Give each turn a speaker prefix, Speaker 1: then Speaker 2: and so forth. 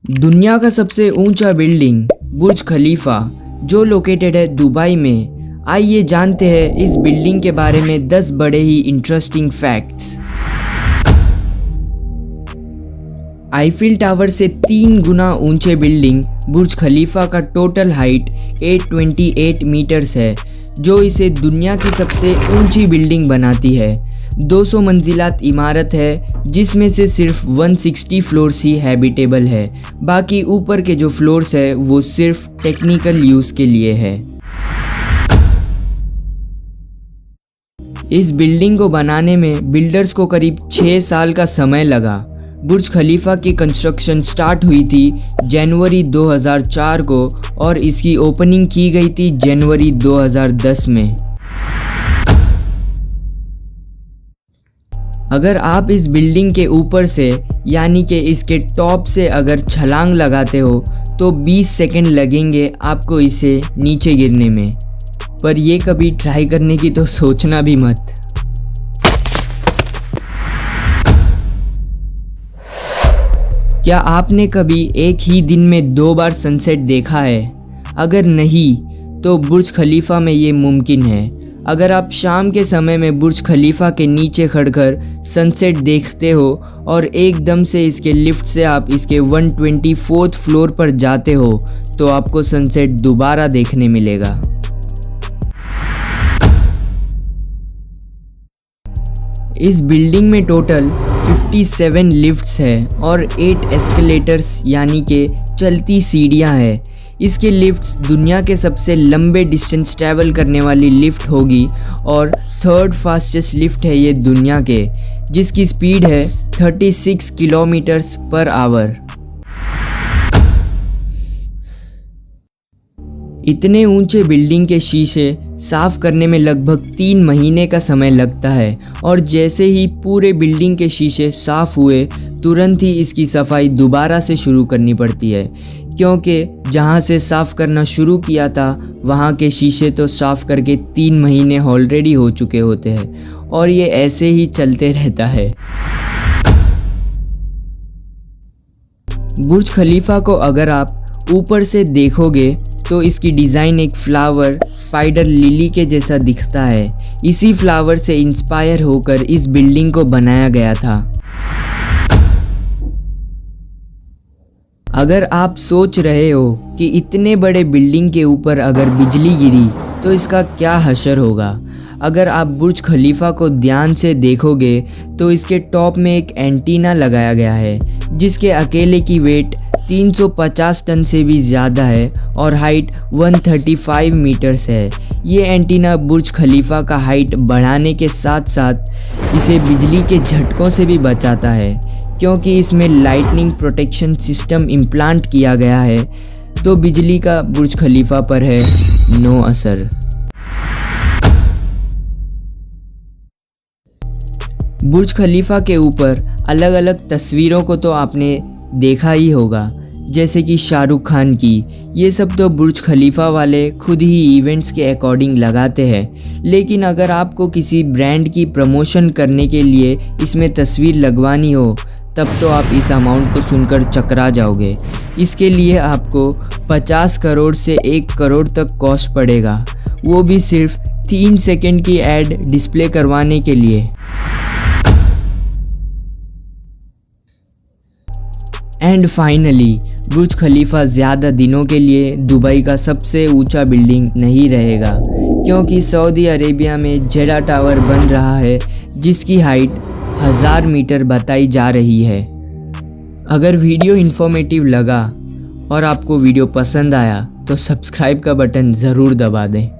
Speaker 1: दुनिया का सबसे ऊंचा बिल्डिंग बुर्ज खलीफा जो लोकेटेड है दुबई में। आइए जानते हैं इस बिल्डिंग के बारे में 10 बड़े ही इंटरेस्टिंग फैक्ट्स। आईफिल टावर से 3 गुना ऊंचे बिल्डिंग बुर्ज खलीफा का टोटल हाइट 828 मीटर्स है, जो इसे दुनिया की सबसे ऊंची बिल्डिंग बनाती है। 200 मंजिलात इमारत है, जिसमें से सिर्फ 160 फ्लोर्स ही हैबिटेबल है। बाकी ऊपर के जो फ्लोर्स है वो सिर्फ टेक्निकल यूज़ के लिए है। इस बिल्डिंग को बनाने में बिल्डर्स को करीब 6 साल का समय लगा। बुर्ज खलीफा की कंस्ट्रक्शन स्टार्ट हुई थी जनवरी 2004 को और इसकी ओपनिंग की गई थी जनवरी 2010 में। अगर आप इस बिल्डिंग के ऊपर से यानी कि इसके टॉप से अगर छलांग लगाते हो तो 20 सेकंड लगेंगे आपको इसे नीचे गिरने में, पर ये कभी ट्राई करने की तो सोचना भी मत। क्या आपने कभी एक ही दिन में 2 बार सनसेट देखा है? अगर नहीं तो बुर्ज खलीफा में ये मुमकिन है। अगर आप शाम के समय में बुर्ज खलीफा के नीचे खड़कर सनसेट देखते हो और एकदम से इसके लिफ्ट से आप इसके 124th फ्लोर पर जाते हो तो आपको सनसेट दोबारा देखने मिलेगा। इस बिल्डिंग में टोटल 57 लिफ्ट्स है और 8 एस्केलेटर्स यानी कि चलती सीढ़ियाँ हैं। इसके लिफ्ट्स दुनिया के सबसे लंबे डिस्टेंस ट्रैवल करने वाली लिफ्ट होगी और 3rd फास्टेस्ट लिफ्ट है ये दुनिया के, जिसकी स्पीड है 36 किलोमीटर्स पर आवर। इतने ऊंचे बिल्डिंग के शीशे साफ करने में लगभग 3 महीने का समय लगता है और जैसे ही पूरे बिल्डिंग के शीशे साफ हुए तुरंत ही इसकी सफाई दोबारा से शुरू करनी पड़ती है, क्योंकि जहां से साफ करना शुरू किया था वहां के शीशे तो साफ करके 3 महीने ऑलरेडी हो चुके होते हैं और ये ऐसे ही चलते रहता है। बुर्ज खलीफा को अगर आप ऊपर से देखोगे तो इसकी डिज़ाइन एक फ्लावर स्पाइडर लिली के जैसा दिखता है। इसी फ्लावर से इंस्पायर होकर इस बिल्डिंग को बनाया गया था। अगर आप सोच रहे हो कि इतने बड़े बिल्डिंग के ऊपर अगर बिजली गिरी तो इसका क्या हशर होगा, अगर आप बुर्ज खलीफा को ध्यान से देखोगे तो इसके टॉप में एक एंटीना लगाया गया है, जिसके अकेले की वेट 350 टन से भी ज़्यादा है और हाइट 135 मीटर्स है। ये एंटीना बुर्ज खलीफा का हाइट बढ़ाने के साथ साथ इसे बिजली के झटकों से भी बचाता है, क्योंकि इसमें लाइटनिंग प्रोटेक्शन सिस्टम इम्प्लांट किया गया है, तो बिजली का बुर्ज खलीफा पर है नो असर। बुर्ज खलीफा के ऊपर अलग अलग तस्वीरों को तो आपने देखा ही होगा, जैसे कि शाहरुख खान की। ये सब तो बुर्ज खलीफा वाले खुद ही इवेंट्स के अकॉर्डिंग लगाते हैं, लेकिन अगर आपको किसी ब्रांड की प्रमोशन करने के लिए इसमें तस्वीर लगवानी हो तब तो आप इस अमाउंट को सुनकर चकरा जाओगे। इसके लिए आपको 50 करोड़ से 1 करोड़ तक कॉस्ट पड़ेगा, वो भी सिर्फ 3 सेकंड की ऐड डिस्प्ले करवाने के लिए। एंड फाइनली बुर्ज खलीफा ज़्यादा दिनों के लिए दुबई का सबसे ऊंचा बिल्डिंग नहीं रहेगा, क्योंकि सऊदी अरेबिया में जेडा टावर बन रहा है, जिसकी हाइट 1000 मीटर बताई जा रही है। अगर वीडियो इन्फॉर्मेटिव लगा और आपको वीडियो पसंद आया तो सब्सक्राइब का बटन ज़रूर दबा दें।